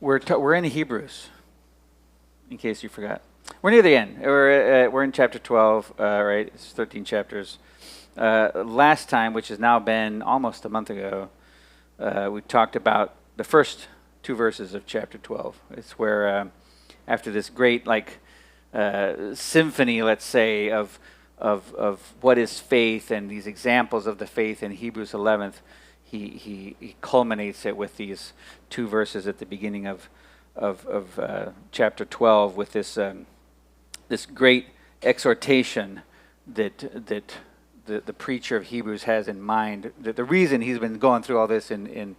We're in Hebrews, in case you forgot. We're near the end. We're in chapter 12, right? It's 13 chapters. Last time, which has now been almost a month ago, we talked about the first two verses of chapter 12. It's where, after this great, symphony, let's say, of what is faith and these examples of the faith in Hebrews 11th, he culminates it with these two verses at the beginning of chapter 12 with this this great exhortation that the preacher of Hebrews has in mind. The reason he's been going through all this in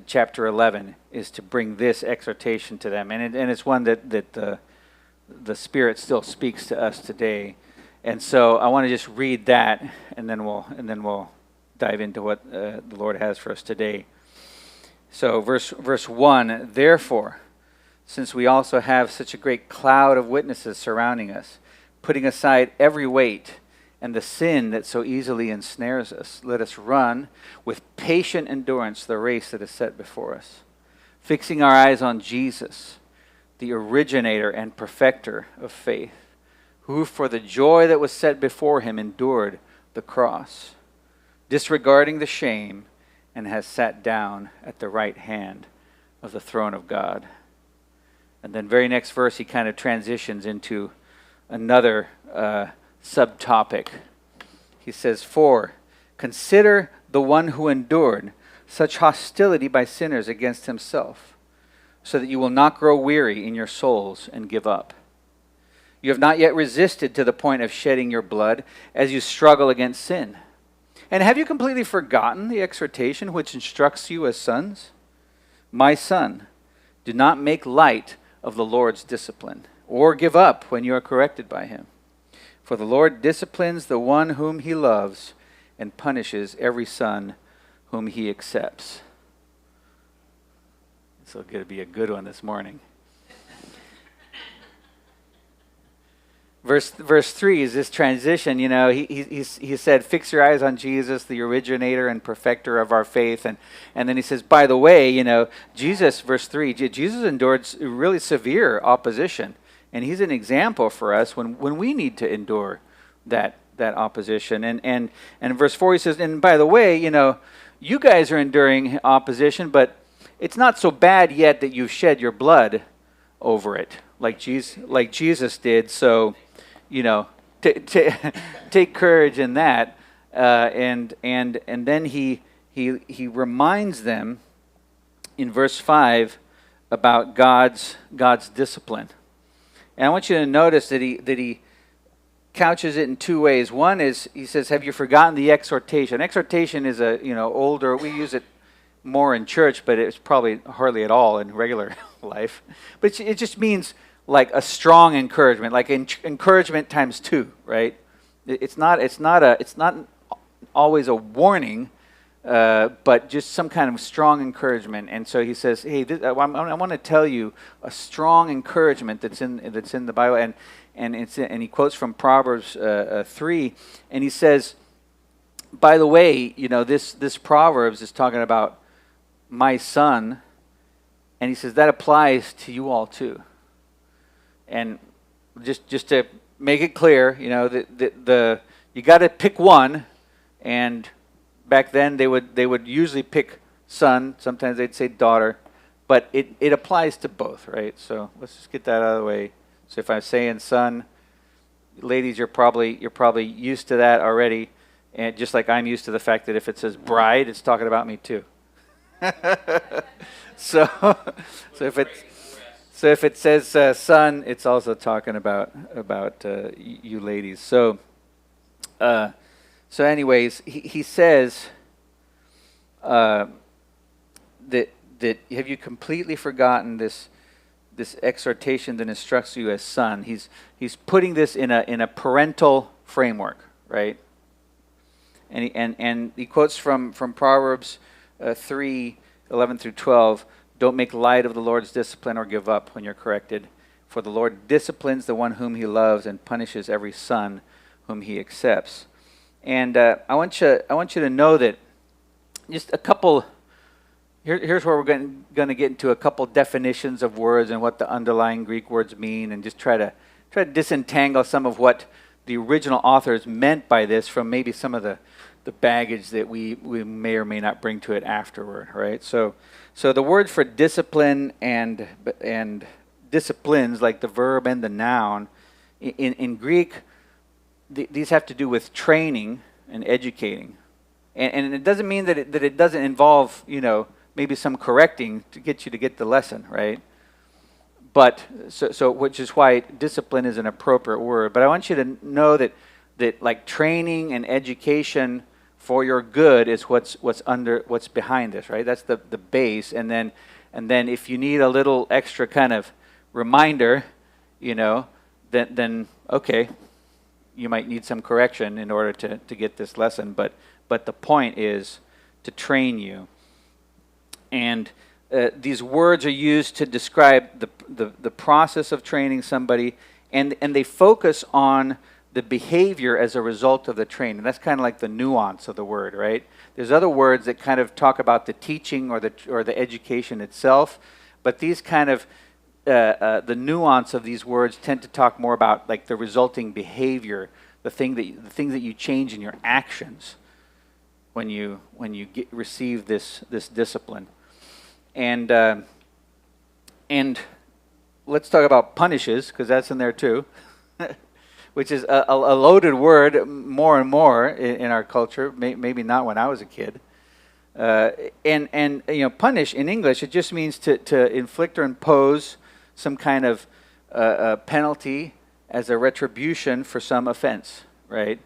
chapter 11 is to bring this exhortation to them, and it's one that the Spirit still speaks to us today. And so I want to just read that, and then we'll dive into what the Lord has for us today. So verse 1, therefore, since we also have such a great cloud of witnesses surrounding us, putting aside every weight and the sin that so easily ensnares us, let us run with patient endurance the race that is set before us, fixing our eyes on Jesus, the originator and perfecter of faith, who for the joy that was set before him endured the cross, disregarding the shame, and has sat down at the right hand of the throne of God. And then very next verse, he kind of transitions into another subtopic. He says, for consider the one who endured such hostility by sinners against himself, so that you will not grow weary in your souls and give up. You have not yet resisted to the point of shedding your blood as you struggle against sin. And have you completely forgotten the exhortation which instructs you as sons? My son, do not make light of the Lord's discipline, or give up when you are corrected by him. For the Lord disciplines the one whom he loves, and punishes every son whom he accepts. This will going to be a good one this morning. Verse 3 is this transition. You know, he said, fix your eyes on Jesus, the originator and perfecter of our faith. And then he says, by the way, you know, Jesus, verse 3, Jesus endured really severe opposition. And he's an example for us when we need to endure that opposition. And verse 4, he says, and by the way, you know, you guys are enduring opposition, but it's not so bad yet that you've shed your blood over it, like Jesus did. So, you know, take courage in that. And then he reminds them in verse 5 about God's discipline. And I want you to notice that he couches it in two ways. One is, he says, have you forgotten the exhortation? Exhortation is older. We use it more in church, but it's probably hardly at all in regular life. But it just means like a strong encouragement, like encouragement times two, right? It's not always a warning, but just some kind of strong encouragement. And so he says, hey, I want to tell you a strong encouragement that's in the Bible, and he quotes from Proverbs 3, and he says, by the way, you know, this Proverbs is talking about my son, and he says that applies to you all too. And just to make it clear, you know, you got to pick one, and back then they would usually pick son. Sometimes they'd say daughter, but it applies to both, right? So let's just get that out of the way. So if I'm saying son, ladies, you're probably used to that already, and just like I'm used to the fact that if it says bride, it's talking about me too. So if it says son, it's also talking about you ladies. So anyways, he says that have you completely forgotten this exhortation that instructs you as son? He's putting this in a parental framework, right? And he quotes from Proverbs 3:11 through 12. Don't make light of the Lord's discipline or give up when you're corrected. For the Lord disciplines the one whom he loves and punishes every son whom he accepts. And I want you to know that just a couple Here's where we're going to get into a couple definitions of words and what the underlying Greek words mean, and just try to disentangle some of what the original authors meant by this from maybe some of the baggage that we may or may not bring to it afterward, right? So the word for discipline and disciplines, like the verb and the noun, in Greek, these have to do with training and educating. And it doesn't mean that it doesn't involve, maybe some correcting to get you to get the lesson, right? But so which is why discipline is an appropriate word. But I want you to know that like training and education for your good is what's behind this, right? That's the base. And then if you need a little extra kind of reminder, then okay, you might need some correction in order to get this lesson. But the point is to train you. And these words are used to describe the process of training somebody, and they focus on the behavior as a result of the training. That's kind of like the nuance of the word, right? There's other words that kind of talk about the teaching or the education itself, but these kind of the nuance of these words tend to talk more about like the resulting behavior, the things that you change in your actions when you receive this discipline. And let's talk about punishes, because that's in there too, which is a loaded word more and more in our culture. Maybe not when I was a kid. And punish in English, it just means to inflict or impose some kind of penalty as a retribution for some offense, right?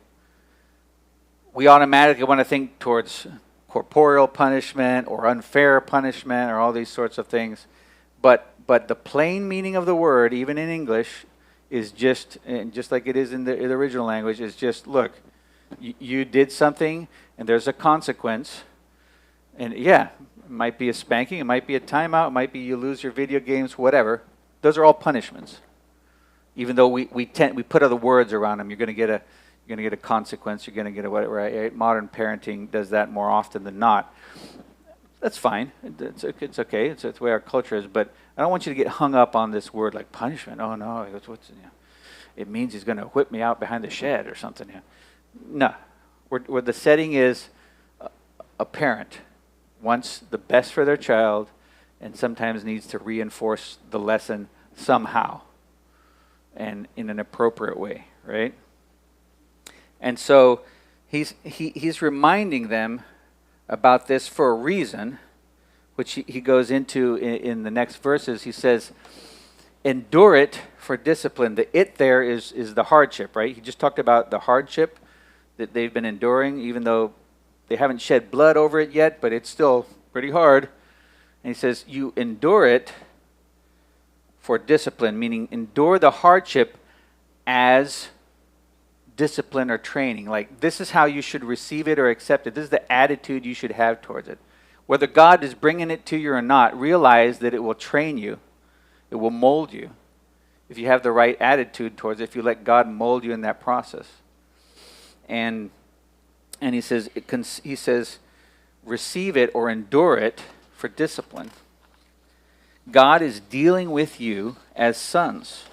We automatically want to think towards corporeal punishment or unfair punishment or all these sorts of things. But the plain meaning of the word, even in English, is just like it is in the original language, is just, look, you did something and there's a consequence. And yeah, it might be a spanking, it might be a timeout, it might be you lose your video games, whatever. Those are all punishments. Even though we put other words around them, you're going to get a consequence, you're going to get a whatever. Right? Modern parenting does that more often than not. That's fine. It's okay. It's the way our culture is. But I don't want you to get hung up on this word like punishment. Oh no, it means he's going to whip me out behind the shed or something. No, where the setting is a parent wants the best for their child, and sometimes needs to reinforce the lesson somehow, and in an appropriate way, right? And so he's reminding them about this for a reason, which he goes into in the next verses. He says, endure it for discipline. The it there is the hardship, right? He just talked about the hardship that they've been enduring, even though they haven't shed blood over it yet, but it's still pretty hard. And he says, you endure it for discipline, meaning endure the hardship as discipline or training. Like, this is how you should receive it or accept it. This is the attitude you should have towards it. Whether God is bringing it to you or not, realize that it will train you. It will mold you. If you have the right attitude towards it, if you let God mold you in that process. And he says, receive it or endure it for discipline. God is dealing with you as sons.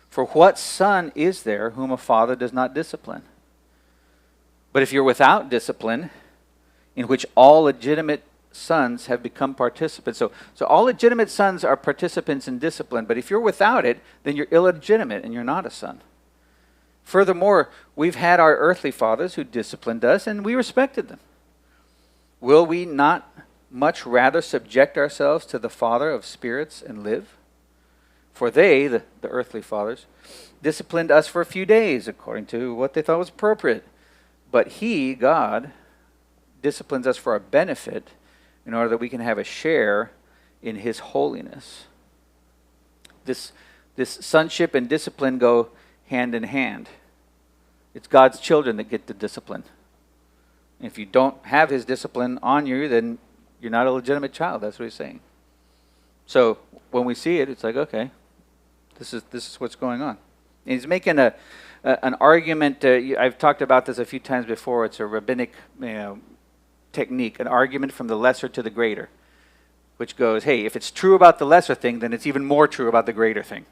For what son is there whom a father does not discipline? But if you're without discipline, in which all legitimate sons have become participants. So all legitimate sons are participants in discipline, but if you're without it, then you're illegitimate and you're not a son. Furthermore, we've had our earthly fathers who disciplined us, and we respected them. Will we not much rather subject ourselves to the Father of spirits and live? For they, the earthly fathers, disciplined us for a few days according to what they thought was appropriate. But He, God, disciplines us for our benefit in order that we can have a share in His holiness. This sonship and discipline go hand in hand. It's God's children that get the discipline. If you don't have His discipline on you, then you're not a legitimate child. That's what He's saying. So when we see it, it's like, okay, this is what's going on. And He's making an argument. I've talked about this a few times before. It's a rabbinic technique, an argument from the lesser to the greater. which goes, hey, if it's true about the lesser thing, then it's even more true about the greater thing.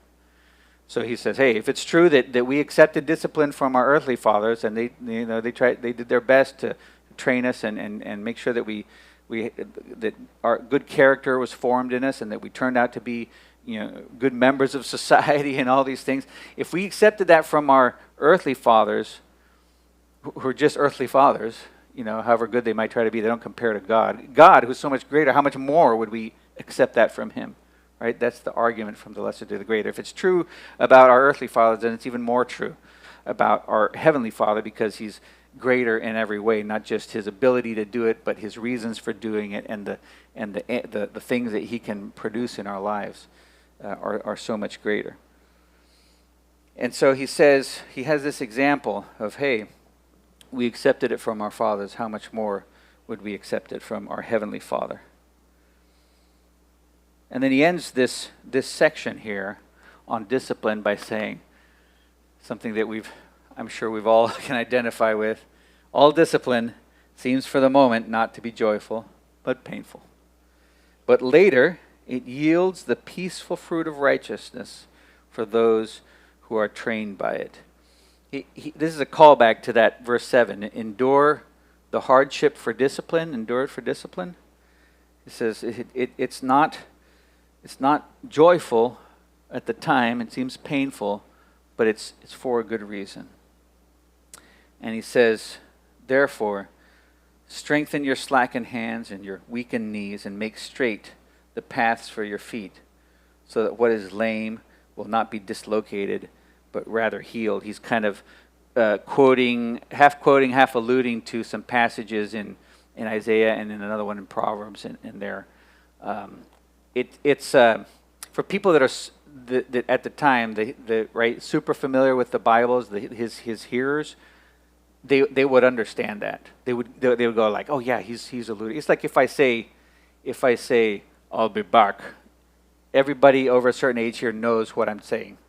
So he says, hey, if it's true that we accepted discipline from our earthly fathers, and they did their best to train us and make sure that that our good character was formed in us, and that we turned out to be good members of society and all these things. If we accepted that from our earthly fathers, who are just earthly fathers, however good they might try to be, they don't compare to God. God, who's so much greater, how much more would we accept that from him? Right? That's the argument from the lesser to the greater. If it's true about our earthly fathers, then it's even more true about our heavenly Father, because he's greater in every way, not just his ability to do it, but his reasons for doing it, and the things that he can produce in our lives are so much greater. And so he says, he has this example of, hey, we accepted it from our fathers, how much more would we accept it from our heavenly Father? And then he ends this section here on discipline by saying something that I'm sure we've all can identify with. All discipline seems for the moment not to be joyful, but painful. But later, it yields the peaceful fruit of righteousness for those who are trained by it. This is a callback to that verse 7. Endure the hardship for discipline. Endure it for discipline. It says it's not joyful at the time. It seems painful, but it's for a good reason. And he says, therefore, strengthen your slackened hands and your weakened knees, and make straight the paths for your feet, so that what is lame will not be dislocated, but rather healed. He's kind of quoting, half alluding to some passages in Isaiah and in another one in Proverbs in there. It's for people that are that at the time right super familiar with the Bibles, his hearers, they would understand that. They would go like, oh yeah, he's alluding. It's like if I say I'll be back, everybody over a certain age here knows what I'm saying.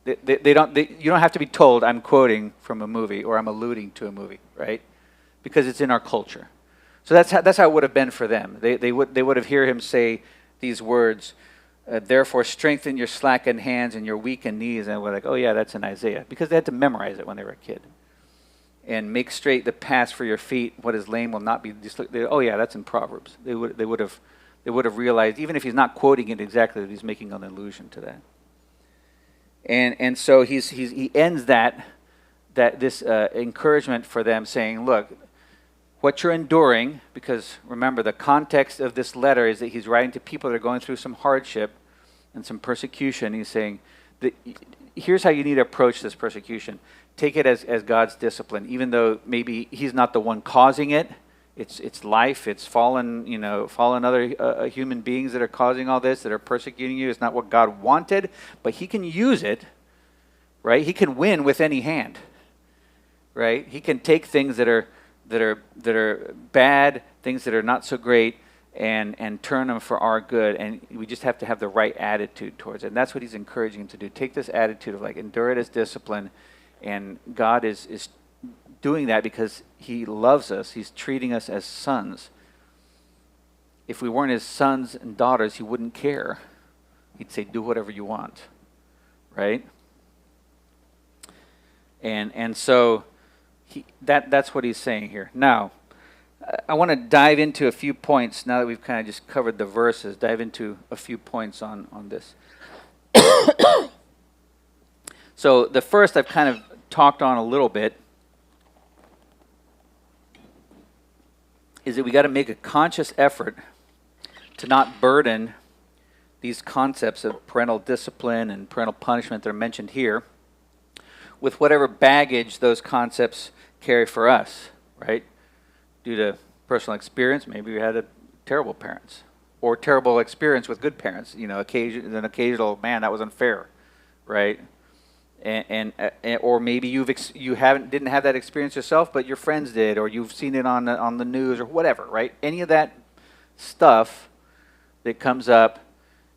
You don't have to be told I'm quoting from a movie or I'm alluding to a movie, right? Because it's in our culture. So that's how it would have been for them. They would have heard him say these words, therefore strengthen your slackened hands and your weakened knees, and we're like, oh yeah, that's in Isaiah, because they had to memorize it when they were a kid. And make straight the paths for your feet. What is lame will not be dislocated. Oh yeah, that's in Proverbs. They would have realized, even if he's not quoting it exactly, that he's making an allusion to that. And so he ends this encouragement for them, saying, look, what you're enduring, because remember the context of this letter is that he's writing to people that are going through some hardship and some persecution. He's saying that here's how you need to approach this persecution. Take it as God's discipline, even though maybe he's not the one causing it. It's life. It's fallen other human beings that are causing all this, that are persecuting you. It's not what God wanted, but he can use it, right? He can win with any hand, right? He can take things that are bad, things that are not so great, and turn them for our good. And we just have to have the right attitude towards it. And that's what he's encouraging to do. Take this attitude of like, endure it as discipline. And God is doing that because he loves us. He's treating us as sons. If we weren't his sons and daughters, he wouldn't care. He'd say, do whatever you want, right? And so that's what he's saying here. Now, I want to dive into a few points now that we've kind of just covered the verses, dive into a few points on this. So the first I've kind of talked on a little bit is that we got to make a conscious effort to not burden these concepts of parental discipline and parental punishment that are mentioned here with whatever baggage those concepts carry for us, right? Due to personal experience, maybe we had terrible parents or terrible experience with good parents. An occasional, man, that was unfair, right? And or maybe you didn't have that experience yourself, but your friends did, or you've seen it on the news or whatever, right? Any of that stuff that comes up,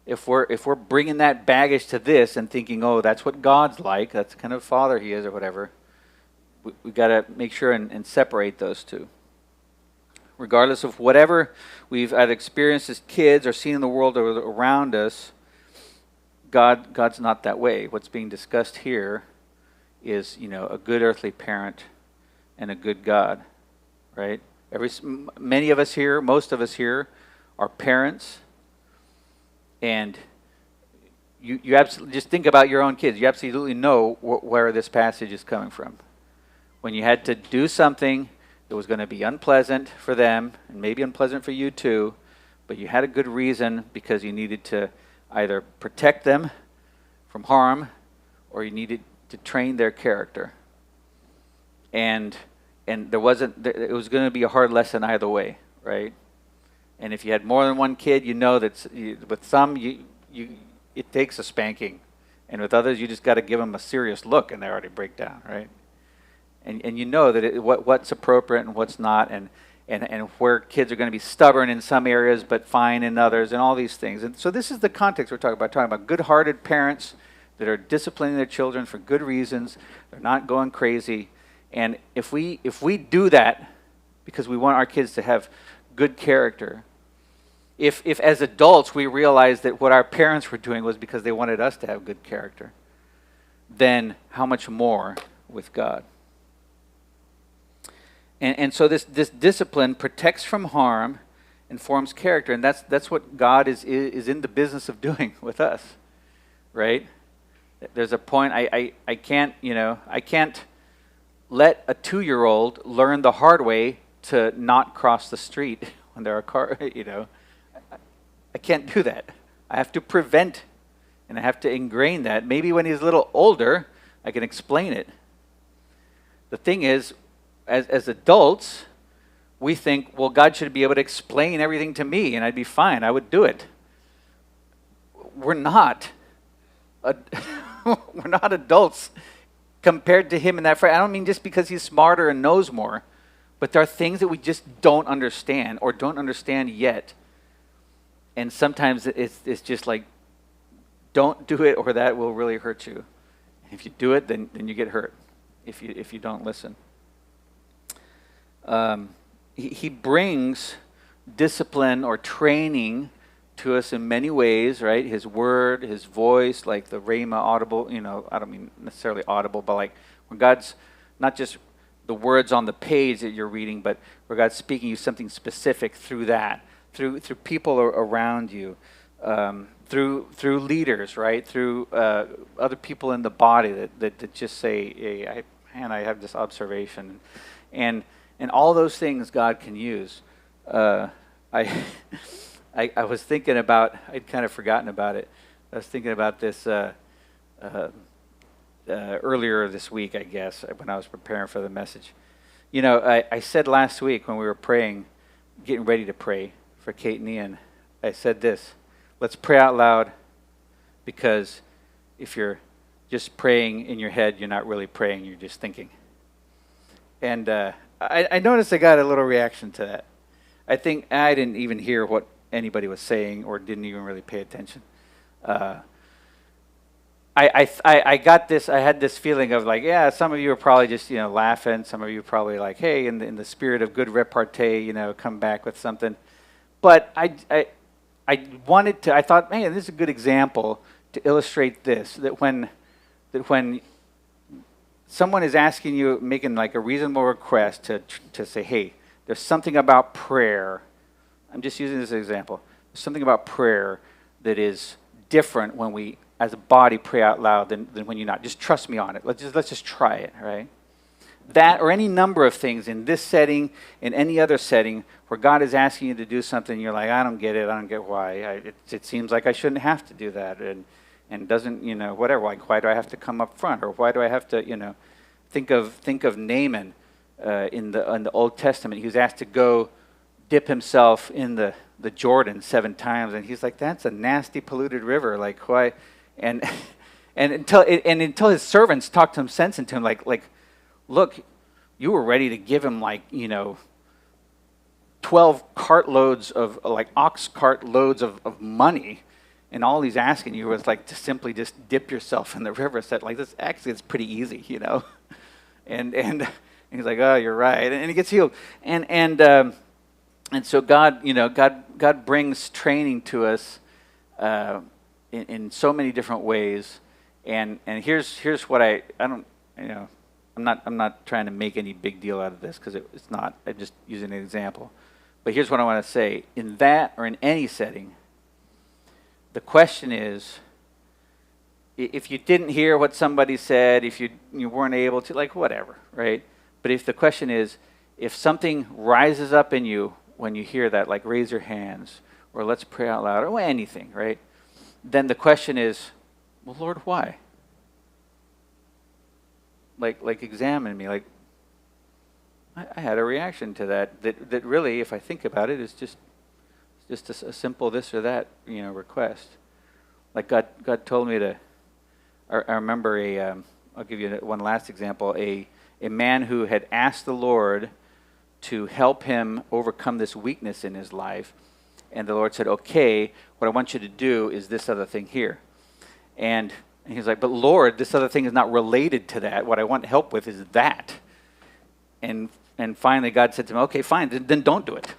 if we're bringing that baggage to this and thinking, oh, that's what God's like, that's the kind of father he is or whatever, we got to make sure and separate those two. regardless of whatever we've either experienced as kids or seen in the world around us, God's not that way. What's being discussed here is, a good earthly parent and a good God, right? Many of us here, most of us here, are parents, and you absolutely just think about your own kids. You absolutely know where this passage is coming from. When you had to do something that was going to be unpleasant for them, and maybe unpleasant for you too, but you had a good reason because you needed to either protect them from harm or you needed to train their character. And it was going to be a hard lesson either way, right? And if you had more than one kid, that with some, it takes a spanking. And with others, you just got to give them a serious look and they already break down, right? And you know that what's appropriate and what's not, and where kids are going to be stubborn in some areas but fine in others, and all these things. And so this is the context we're talking about good-hearted parents that are disciplining their children for good reasons. They're not going crazy. And if we do that because we want our kids to have good character, if as adults we realize that what our parents were doing was because they wanted us to have good character, then how much more with God? And so this discipline protects from harm and forms character, and that's what God is in the business of doing with us, right? There's a point I can't let a 2-year-old learn the hard way to not cross the street when there are cars. I can't do that. I have to prevent, and I have to ingrain that. Maybe when he's a little older, I can explain it. The thing is, as adults, we think, well, God should be able to explain everything to me, and I'd be fine. I would do it. We're not. We're not adults compared to him in that phrase. I don't mean just because he's smarter and knows more, but there are things that we just don't understand or don't understand yet. And sometimes it's just like, don't do it or that will really hurt you. If you do it, then you get hurt if you don't listen. He brings discipline or training to us in many ways, right? His word, his voice, like the rhema audible, I don't mean necessarily audible, but like when God's not just the words on the page that you're reading, but where God's speaking you something specific through that, through people around you, through leaders, right? Through other people in the body that just say, hey, I have this observation. And all those things God can use. I was thinking about, I'd kind of forgotten about it. I was thinking about this earlier this week, I guess, when I was preparing for the message. I said last week when we were praying, getting ready to pray for Kate and Ian, I said this: let's pray out loud, because if you're just praying in your head, you're not really praying, you're just thinking. And I noticed I got a little reaction to that. I think I didn't even hear what anybody was saying or didn't even really pay attention. I got this. I had this feeling of like, yeah, some of you are probably just laughing. Some of you are probably like, hey, in the spirit of good repartee, come back with something. But I wanted to. I thought, man, this is a good example to illustrate this. That when someone is asking you, making like a reasonable request to say, hey, there's something about prayer. I'm just using this as an example. There's something about prayer that is different when we, as a body, pray out loud than when you're not. Just trust me on it. Let's just try it, right? That or any number of things in this setting, in any other setting, where God is asking you to do something, you're like, I don't get it. I don't get why. It seems like I shouldn't have to do that, and doesn't, whatever. Like, why do I have to come up front, or why do I have to, think of Naaman in the Old Testament. He was asked to go dip himself in the Jordan 7 times, and he's like, that's a nasty, polluted river. Like, why? And until his servants talked him sense into him, like, look, you were ready to give him 12 cartloads of ox cart loads of money, and all he's asking you was like to simply just dip yourself in the river. Said like this. Actually, it's pretty easy, and he's like, oh, you're right, and he gets healed, and And so God brings training to us in so many different ways. And here's what I don't, I'm not trying to make any big deal out of this, because it's not. I'm just using an example. But here's what I want to say. In that, or in any setting, the question is, if you didn't hear what somebody said, if you weren't able to, like, whatever, right? But if the question is, if something rises up in you when you hear that, like raise your hands, or let's pray out loud, or anything, right? Then the question is, well, Lord, why? Like examine me. Like, I had a reaction to that really, if I think about it, is just a simple this or that, request. Like God told me to. I remember I'll give you one last example. A man who had asked the Lord to help him overcome this weakness in his life, and the Lord said, "Okay, what I want you to do is this other thing here," and he's like, "But Lord, this other thing is not related to that. What I want help with is that." And finally, God said to him, "Okay, fine, then don't do it."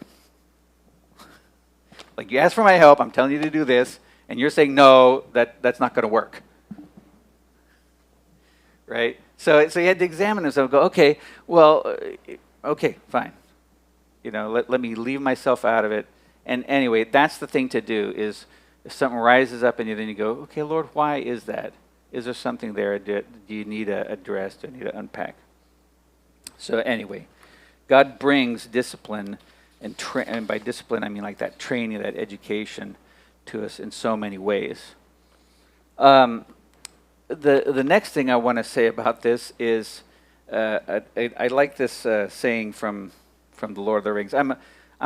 Like, you asked for my help, I'm telling you to do this, and you're saying no, that's not going to work. Right? So he had to examine himself and go, okay, well, okay, fine. Let me leave myself out of it. And anyway, that's the thing to do, is if something rises up in you, then you go, okay, Lord, why is that? Is there something there? Do you need to address? Do you need to unpack? So anyway, God brings discipline, and by discipline I mean like that training, that education to us in so many ways. The next thing I want to say about this is I like this saying from the Lord of the Rings. I'm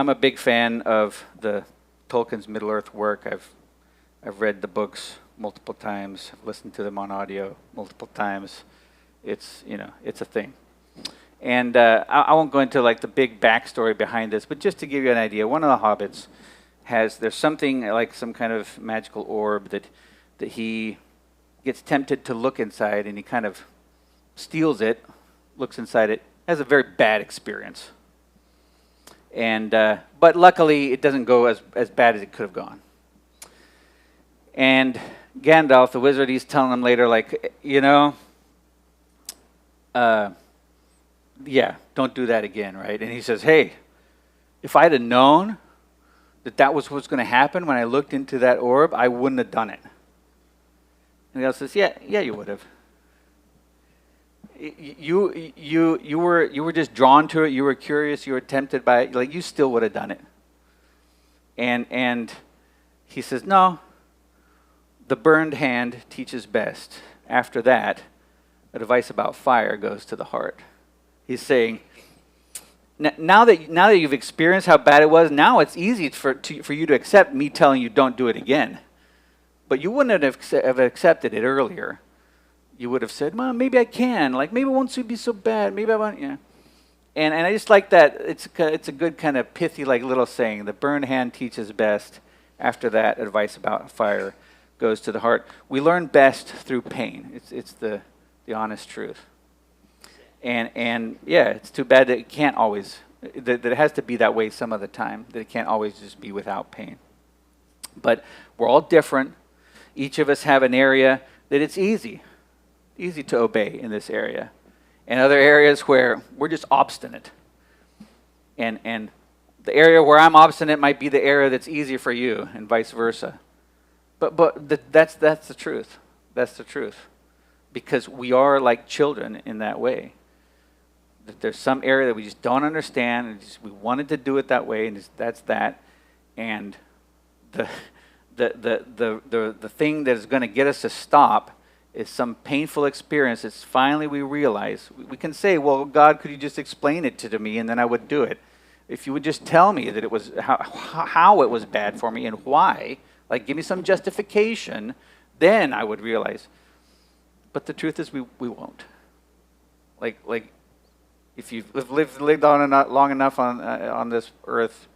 a big fan of the Tolkien's Middle-earth work. I've read the books multiple times. I've listened to them on audio multiple times. It's a thing. And I won't go into like the big backstory behind this, but just to give you an idea, one of the hobbits there's something like some kind of magical orb that he gets tempted to look inside, and he kind of steals it, looks inside it, has a very bad experience. And but luckily it doesn't go as bad as it could have gone. And Gandalf, the wizard, he's telling him later, like, yeah, don't do that again, right? And he says, hey, if I'd have known that was what's going to happen when I looked into that orb, I wouldn't have done it. And the other says, yeah, you would have. You were just drawn to it. You were curious. You were tempted by it. Like, you still would have done it. And he says, no, the burned hand teaches best. After that, advice about fire goes to the heart. He's saying, now that you've experienced how bad it was, now it's easy for you to accept me telling you don't do it again. But you wouldn't have accepted it earlier. You would have said, well, maybe I can. Like, maybe it won't be so bad. Maybe I won't, And I just like that. It's a good kind of pithy, like, little saying. The burned hand teaches best. After that, advice about fire goes to the heart. We learn best through pain. It's the honest truth. And yeah, it's too bad that it can't always, that it has to be that way some of the time, that it can't always just be without pain. But we're all different. Each of us have an area that it's easy to obey in this area. And other areas where we're just obstinate. And the area where I'm obstinate might be the area that's easier for you, and vice versa. But that's the truth. That's the truth. Because we are like children in that way. That there's some area that we just don't understand, and we wanted to do it that way, and that's that. And the thing that is going to get us to stop is some painful experience. It's finally we realize. We can say, well, God, could you just explain it to me, and then I would do it. If you would just tell me that it was how it was bad for me and why, like give me some justification, then I would realize. But the truth is we won't. Like if you've lived on long enough on this earth,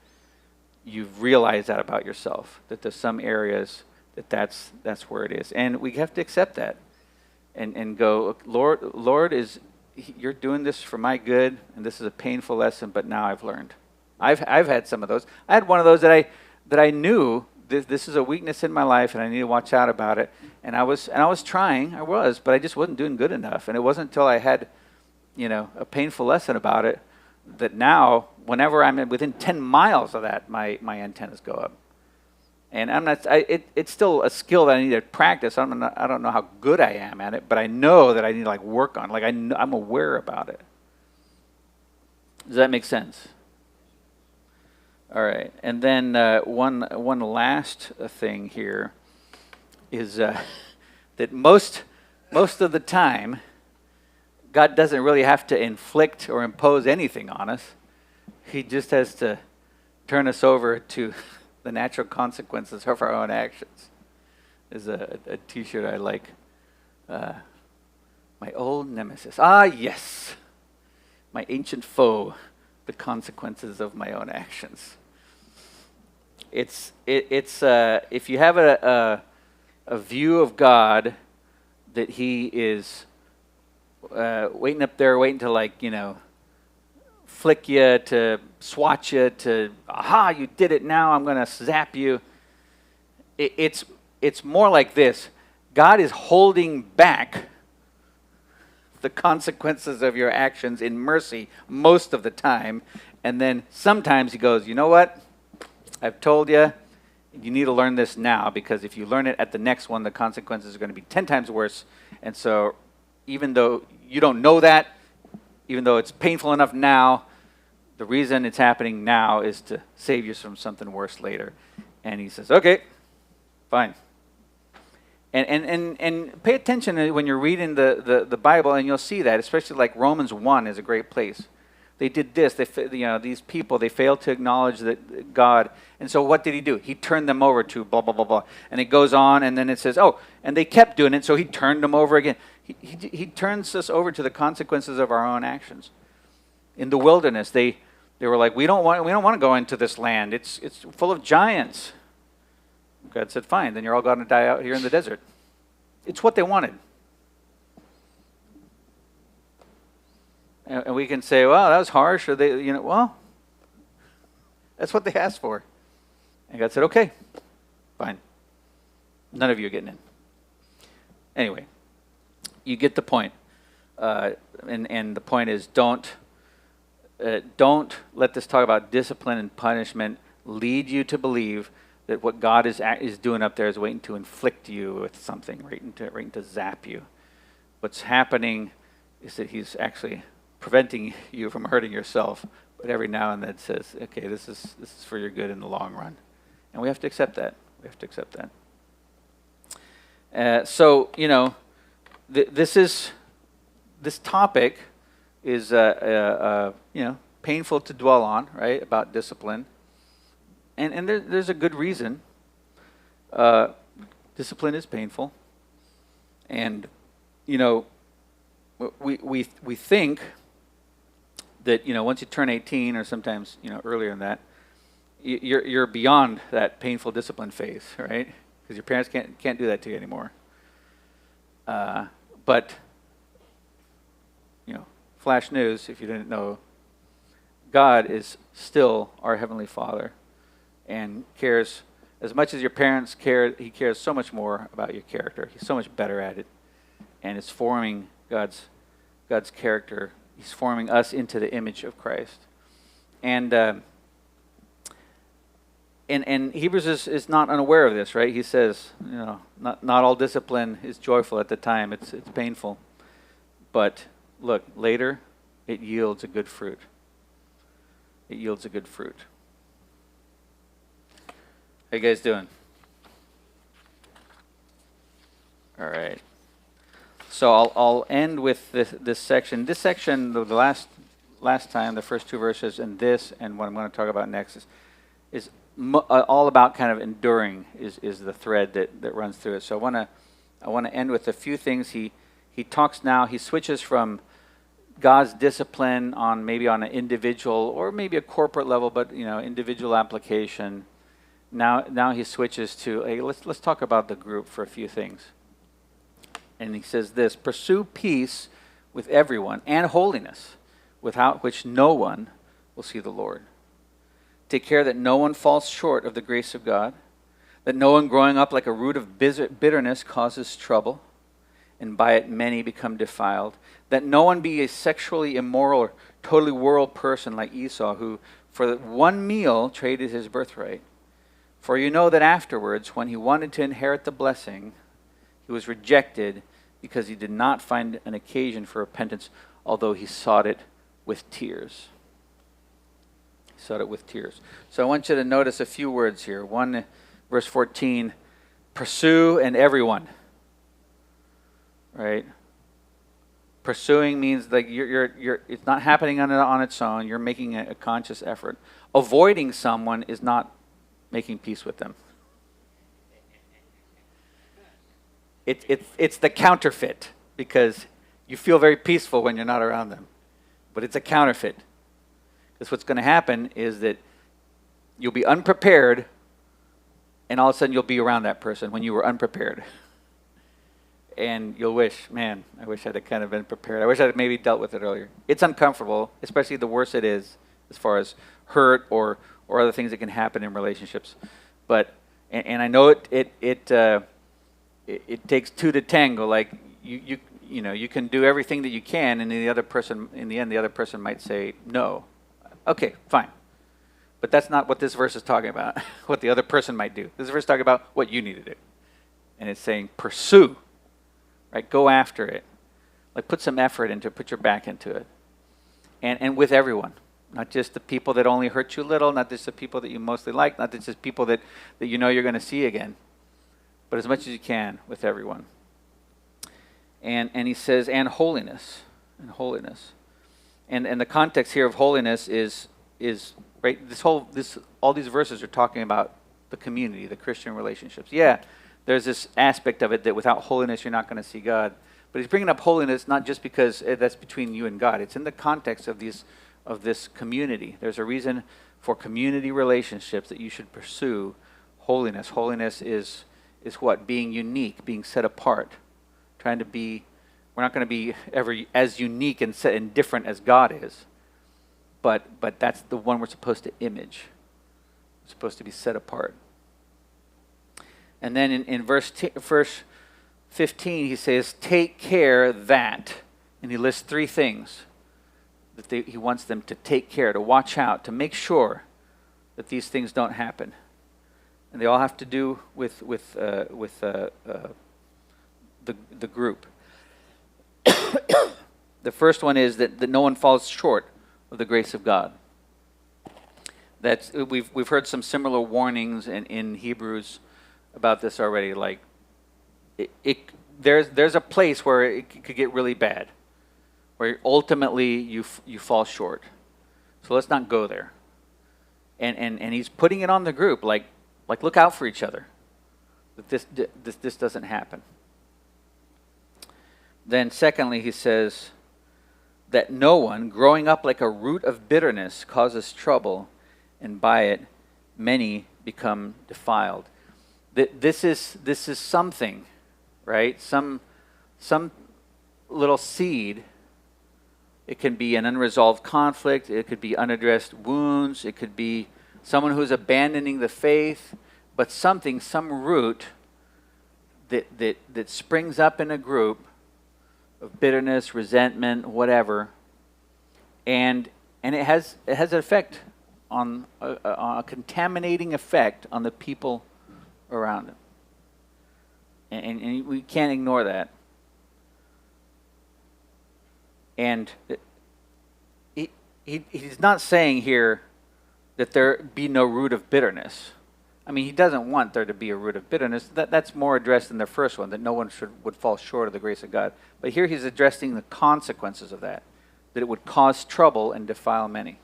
you've realized that about yourself, that there's some areas that's where it is. And we have to accept that and go, Lord, you're doing this for my good, and this is a painful lesson, but now I've learned. I've had some of those. I had one of those that I knew this is a weakness in my life, and I need to watch out about it. And I was trying, but I just wasn't doing good enough. And it wasn't until I had, a painful lesson about it, that now, whenever I'm within 10 miles of that, my antennas go up. And it's still a skill that I need to practice. I don't know how good I am at it, but I know that I need to work on. I'm aware about it. Does that make sense? All right. And then one last thing here is that most of the time, God doesn't really have to inflict or impose anything on us. He just has to turn us over to the natural consequences of our own actions. There's a T-shirt I like. My old nemesis. Ah, yes. My ancient foe. The consequences of my own actions. It's if you have a view of God that He is waiting up there, waiting to flick you, to swat you, to aha, you did it, now I'm going to zap you. It's more like this. God is holding back the consequences of your actions in mercy most of the time, and then sometimes He goes, you know what? I've told you, you need to learn this now, because if you learn it at the next one, the consequences are going to be 10 times worse. And so even though you don't know that, even though it's painful enough now, the reason it's happening now is to save you from something worse later. And He says, okay, fine. And pay attention when you're reading the Bible, and you'll see that, especially like Romans 1 is a great place. They did this. These people, they failed to acknowledge that God. And so what did He do? He turned them over to blah, blah, blah, blah. And it goes on, and then it says, oh, and they kept doing it, so He turned them over again. He turns us over to the consequences of our own actions. In the wilderness, they were like, we don't want to go into this land. It's full of giants. God said, fine, then you're all going to die out here in the desert. It's what they wanted. And we can say, well, that was harsh, or well, that's what they asked for. And God said, okay, fine. None of you are getting in. Anyway, you get the point. And the point is, don't let this talk about discipline and punishment lead you to believe that what God is doing up there is waiting to inflict you with something, waiting to zap you. What's happening is that He's actually preventing you from hurting yourself, but every now and then says, okay, this is for your good in the long run. And we have to accept that. This topic is painful to dwell on, right? About discipline, and there's a good reason. Discipline is painful, and we think that once you turn 18, or sometimes earlier than that, you're beyond that painful discipline phase, right? Because your parents can't do that to you anymore. But flash news, if you didn't know, God is still our Heavenly Father and cares as much as your parents care. He cares so much more about your character. He's so much better at it, and it's forming God's character. He's forming us into the image of Christ. And Hebrews is not unaware of this, right? He says, not all discipline is joyful at the time. It's painful. But look, later it yields a good fruit. How you guys doing? All right. So I'll end with this section. This section, the last time, the first two verses, and what I'm going to talk about next is all about kind of enduring is the thread that runs through it. So I want to end with a few things. He talks now. He switches from God's discipline on an individual or maybe a corporate level, but individual application. Now he switches to, hey, let's talk about the group for a few things. And he says this: pursue peace with everyone and holiness, without which no one will see the Lord. take care that no one falls short of the grace of God, that no one growing up like a root of bitterness causes trouble, and by it many become defiled, that no one be a sexually immoral or totally world person like Esau, who for one meal traded his birthright. For you know that afterwards, when he wanted to inherit the blessing, he was rejected because he did not find an occasion for repentance, although he sought it with tears. He sought it with tears. So I want you to notice a few words here. One, verse 14, pursue and everyone. Right? Pursuing means like you're it's not happening on its own. You're making a conscious effort. Avoiding someone is not making peace with them. It's the counterfeit, because you feel very peaceful when you're not around them. But it's a counterfeit. Because what's going to happen is that you'll be unprepared, and all of a sudden you'll be around that person when you were unprepared. And you'll wish, man, I wish I'd have kind of been prepared. I wish I'd maybe dealt with it earlier. It's uncomfortable, especially the worse it is as far as hurt or other things that can happen in relationships. But and I know it takes two to tango. Like you can do everything that you can, and in the end the other person might say no. Okay, fine. But that's not what this verse is talking about. What the other person might do. This verse is talking about what you need to do, and it's saying pursue. Right, go after it. Like put some effort into it, put your back into it. And with everyone. Not just the people that only hurt you a little, not just the people that you mostly like, not just people that you know you're going to see again. But as much as you can with everyone. And he says, and holiness. And holiness. And the context here of holiness is right, all these verses are talking about the community, the Christian relationships. Yeah. There's this aspect of it that without holiness, you're not going to see God. But he's bringing up holiness not just because that's between you and God. It's in the context of this community. There's a reason for community relationships that you should pursue holiness. Holiness is what? Being unique, being set apart. We're not going to be ever as unique and different as God is. But that's the one we're supposed to image. We're supposed to be set apart. And then in verse 15, he says, take care that, and he lists three things that he wants them to take care, to watch out, to make sure that these things don't happen. And they all have to do with the group. The first one is that no one falls short of the grace of God. We've heard some similar warnings in Hebrews about this already. Like there's a place where it could get really bad, where ultimately you fall short. So let's not go there. And he's putting it on the group, like look out for each other, that this doesn't happen. Then secondly, he says that no one growing up like a root of bitterness causes trouble, and by it many become defiled. This is something, right? Some little seed. It can be an unresolved conflict. It could be unaddressed wounds. It could be someone who's abandoning the faith. But some root that springs up in a group of bitterness, resentment, whatever, and it has an effect on a contaminating effect on the people around him. And we can't ignore that. And he's not saying here that there be no root of bitterness. I mean, he doesn't want there to be a root of bitterness. That's more addressed in the first one, that no one would fall short of the grace of God. But here he's addressing the consequences of that it would cause trouble and defile many.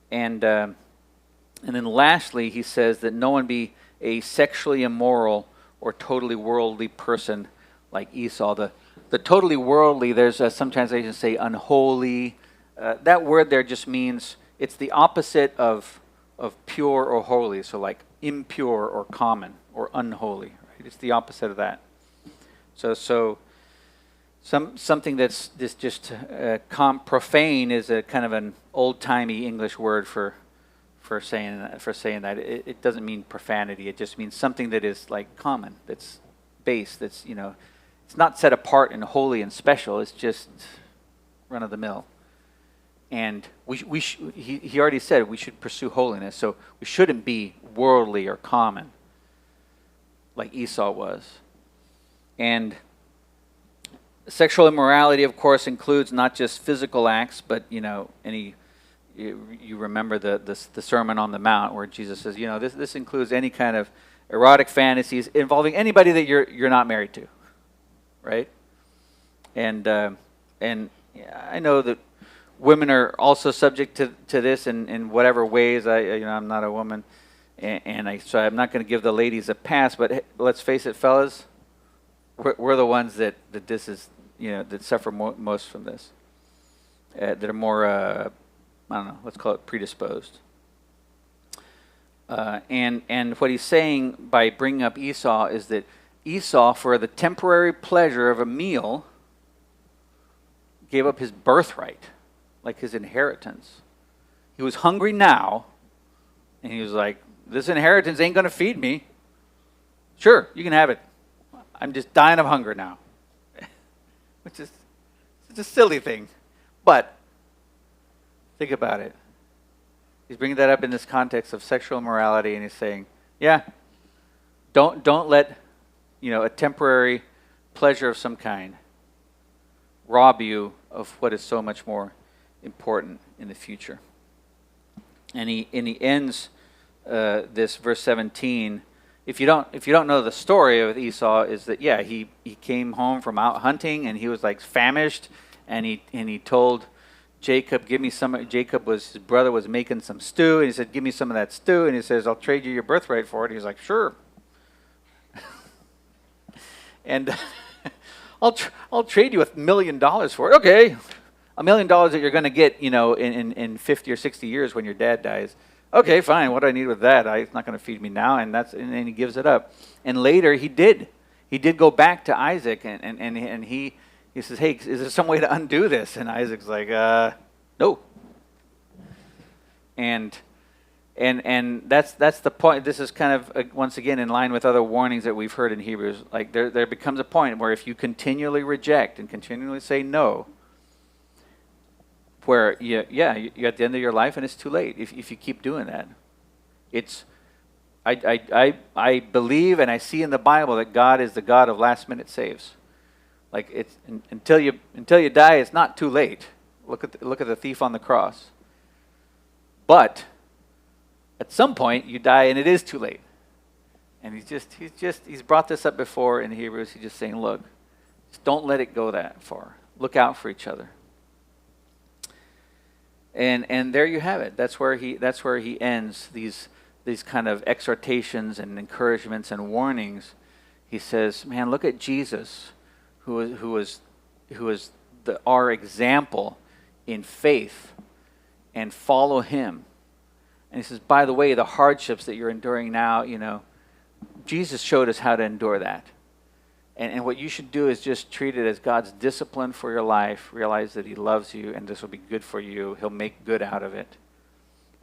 And then lastly, he says that no one be a sexually immoral or totally worldly person like Esau. The totally worldly, there's some translations say unholy. That word there just means it's the opposite of pure or holy. So like impure or common or unholy. Right? It's the opposite of that. So something that's just profane is a kind of an old-timey English word for for saying that. It doesn't mean profanity. It just means something that is like common, that's base, that's, it's not set apart and holy and special. It's just run of the mill. And he already said we should pursue holiness. So we shouldn't be worldly or common like Esau was. And sexual immorality, of course, includes not just physical acts, but you remember the Sermon on the Mount where Jesus says, this includes any kind of erotic fantasies involving anybody that you're not married to, right? And I know that women are also subject to this in whatever ways. I'm not a woman, so I'm not going to give the ladies a pass. But let's face it, fellas, we're the ones that this is, that suffer most from this, that are more, I don't know, let's call it predisposed. And what he's saying by bringing up Esau is that Esau, for the temporary pleasure of a meal, gave up his birthright, like his inheritance. He was hungry now, and he was like, this inheritance ain't going to feed me. Sure, you can have it. I'm just dying of hunger now. Which is it's a silly thing. But think about it. He's bringing that up in this context of sexual immorality, and he's saying, yeah, don't let a temporary pleasure of some kind rob you of what is so much more important in the future. And he ends this verse 17. If you don't know the story of Esau, is that he came home from out hunting and he was like famished, and he told Jacob, give me some. His brother was making some stew, and he said, give me some of that stew, and he says, I'll trade you your birthright for it. He's like, sure. And I'll trade you $1 million for it. Okay, $1 million that you're going to get, in 50 or 60 years when your dad dies. Okay, fine. What do I need with that? It's not going to feed me now, and then he gives it up. And later he did go back to Isaac, and he says, hey, is there some way to undo this? And Isaac's like, no. And that's the point. This is kind of once again in line with other warnings that we've heard in Hebrews. Like there becomes a point where if you continually reject and continually say no, where you're at the end of your life and it's too late if you keep doing that. I believe and I see in the Bible that God is the God of last minute saves. Like it's until you die, it's not too late. Look at the thief on the cross. But at some point you die and it is too late. And he's brought this up before in Hebrews. He's just saying, look, just don't let it go that far. Look out for each other. And there you have it. That's where he ends these kind of exhortations and encouragements and warnings. He says, man, look at Jesus, who was our example in faith, and follow him. And he says, by the way, the hardships that you're enduring now, Jesus showed us how to endure that. And what you should do is just treat it as God's discipline for your life. Realize that he loves you and this will be good for you. He'll make good out of it.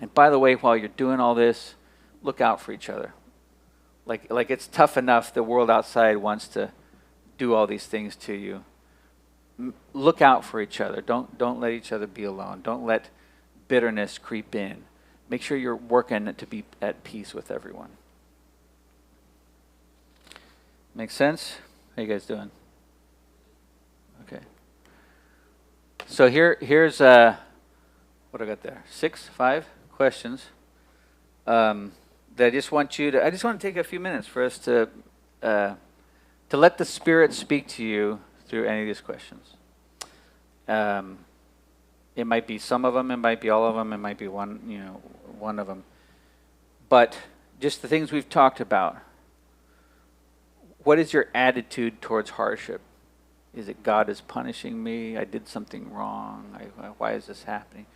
And by the way, while you're doing all this, look out for each other. Like it's tough enough the world outside wants to do all these things to you. Look out for each other. Don't let each other be alone. Don't let bitterness creep in. Make sure you're working to be at peace with everyone. Make sense? How you guys doing? Okay. So here's what I got there. 5 questions that I just want to take a few minutes for us to let the Spirit speak to you through any of these questions. It might be some of them, it might be all of them, it might be one of them. But just the things we've talked about. What is your attitude towards hardship? Is it God is punishing me? I did something wrong. Why is this happening?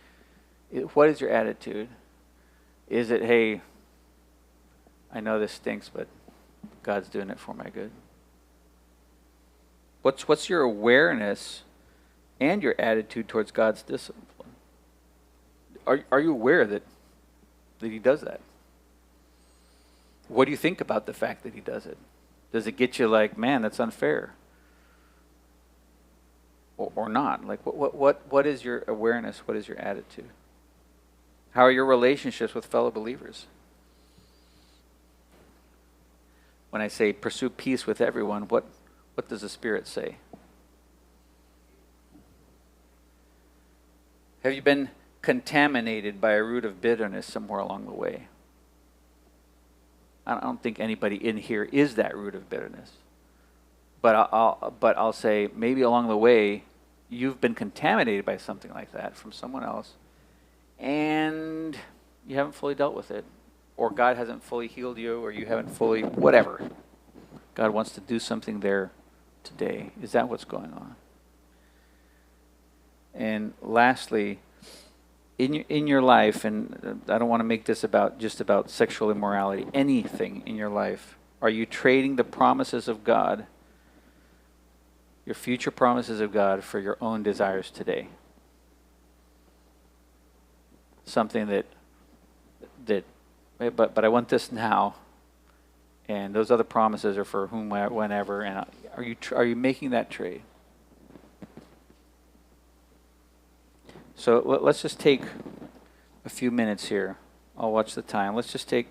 What is your attitude? Is it, hey, I know this stinks, but God's doing it for my good? What's your awareness and your attitude towards God's discipline? Are you aware that that he does that? What do you think about the fact that he does it? Does it get you like, man, that's unfair? Or not? Like, what is your awareness? What is your attitude? How are your relationships with fellow believers? When I say pursue peace with everyone, what does the Spirit say? Have you been contaminated by a root of bitterness somewhere along the way? I don't think anybody in here is that root of bitterness. But I'll say maybe along the way you've been contaminated by something like that from someone else, and you haven't fully dealt with it, or God hasn't fully healed you, or you haven't fully whatever. God wants to do something there today. Is that what's going on? And lastly, in your life, and I don't want to make this just about sexual immorality, anything in your life, are you trading the promises of God, your future promises of God, for your own desires today? Something but I want this now, and those other promises are for whenever. And are you making that trade? So let's just take a few minutes here. I'll watch the time. Let's just take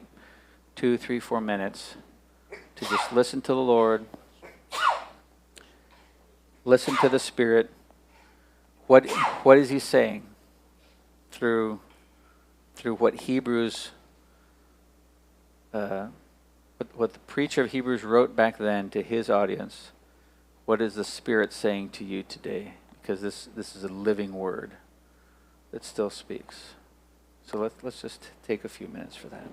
2, 3, 4 minutes to just listen to the Lord. Listen to the Spirit. What is He saying through what Hebrews, what the preacher of Hebrews wrote back then to his audience? What is the Spirit saying to you today? Because this is a living word that still speaks. So let's just take a few minutes for that.